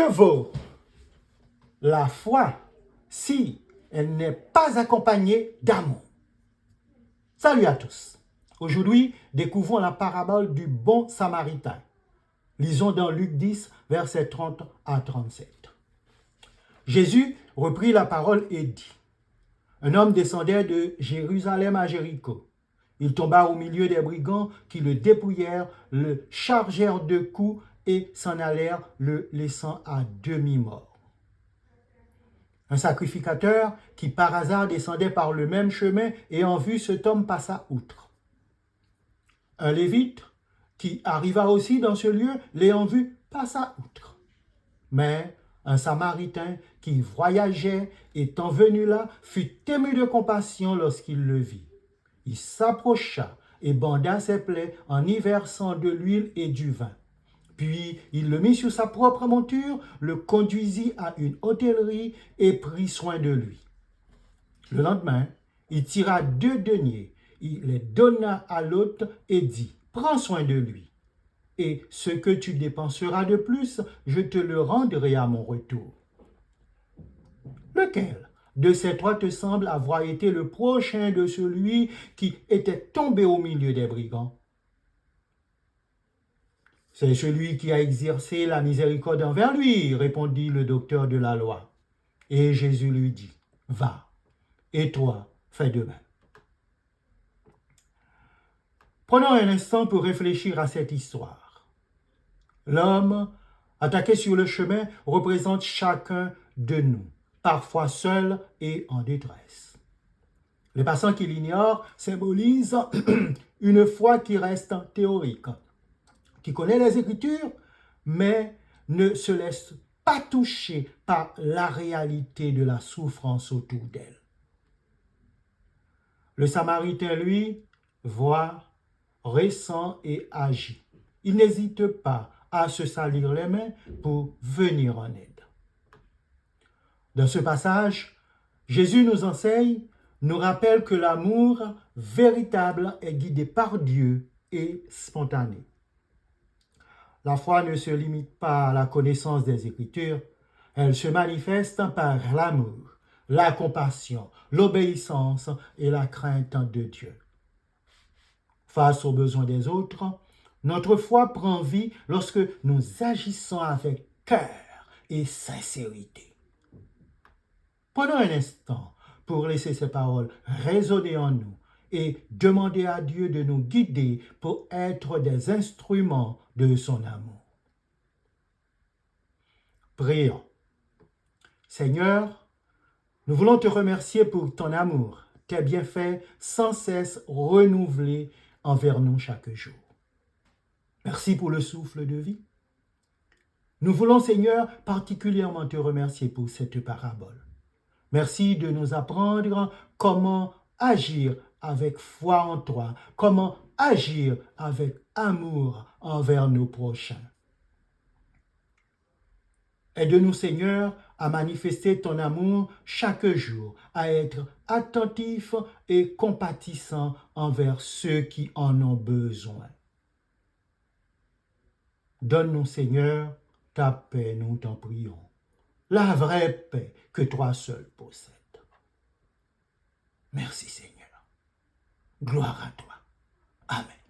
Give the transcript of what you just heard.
Que vaut la foi si elle n'est pas accompagnée d'amour? Salut à tous. Aujourd'hui, découvrons la parabole du bon samaritain. Lisons dans Luc 10, versets 30 à 37. Jésus reprit la parole et dit: Un homme descendait de Jérusalem à Jéricho. Il tomba au milieu des brigands qui le dépouillèrent, le chargèrent de coups et s'en allèrent, le laissant à demi-mort. Un sacrificateur qui par hasard descendait par le même chemin ayant vu cet homme passa outre. Un lévite qui arriva aussi dans ce lieu, l'ayant vu, passa outre. Mais un samaritain qui voyageait, étant venu là, fut ému de compassion lorsqu'il le vit. Il s'approcha et banda ses plaies en y versant de l'huile et du vin. Puis il le mit sur sa propre monture, le conduisit à une hôtellerie et prit soin de lui. Le lendemain, il tira 2 deniers, il les donna à l'hôte et dit: Prends soin de lui, et ce que tu dépenseras de plus, je te le rendrai à mon retour. Lequel de ces 3 te semble avoir été le prochain de celui qui était tombé au milieu des brigands? C'est celui qui a exercé la miséricorde envers lui, répondit le docteur de la loi. Et Jésus lui dit: Va, et toi, fais de même. Prenons un instant pour réfléchir à cette histoire. L'homme attaqué sur le chemin représente chacun de nous, parfois seul et en détresse. Les passants qui l'ignorent symbolisent une foi qui reste théorique, qui connaît les Écritures, mais ne se laisse pas toucher par la réalité de la souffrance autour d'elle. Le Samaritain, lui, voit, ressent et agit. Il n'hésite pas à se salir les mains pour venir en aide. Dans ce passage, Jésus nous enseigne, nous rappelle que l'amour véritable est guidé par Dieu et spontané. La foi ne se limite pas à la connaissance des Écritures, elle se manifeste par l'amour, la compassion, l'obéissance et la crainte de Dieu. Face aux besoins des autres, notre foi prend vie lorsque nous agissons avec cœur et sincérité. Prenons un instant pour laisser ces paroles résonner en nous et demander à Dieu de nous guider pour être des instruments de son amour. Prions. Seigneur, nous voulons te remercier pour ton amour, tes bienfaits sans cesse renouvelés envers nous chaque jour. Merci pour le souffle de vie. Nous voulons, Seigneur, particulièrement te remercier pour cette parabole. Merci de nous apprendre comment agir avec foi en toi, comment agir avec amour envers nos prochains. Aide-nous, Seigneur, à manifester ton amour chaque jour, à être attentifs et compatissants envers ceux qui en ont besoin. Donne-nous, Seigneur, ta paix, nous t'en prions, la vraie paix que toi seul possèdes. Merci, Seigneur. Gloire à toi. Amen.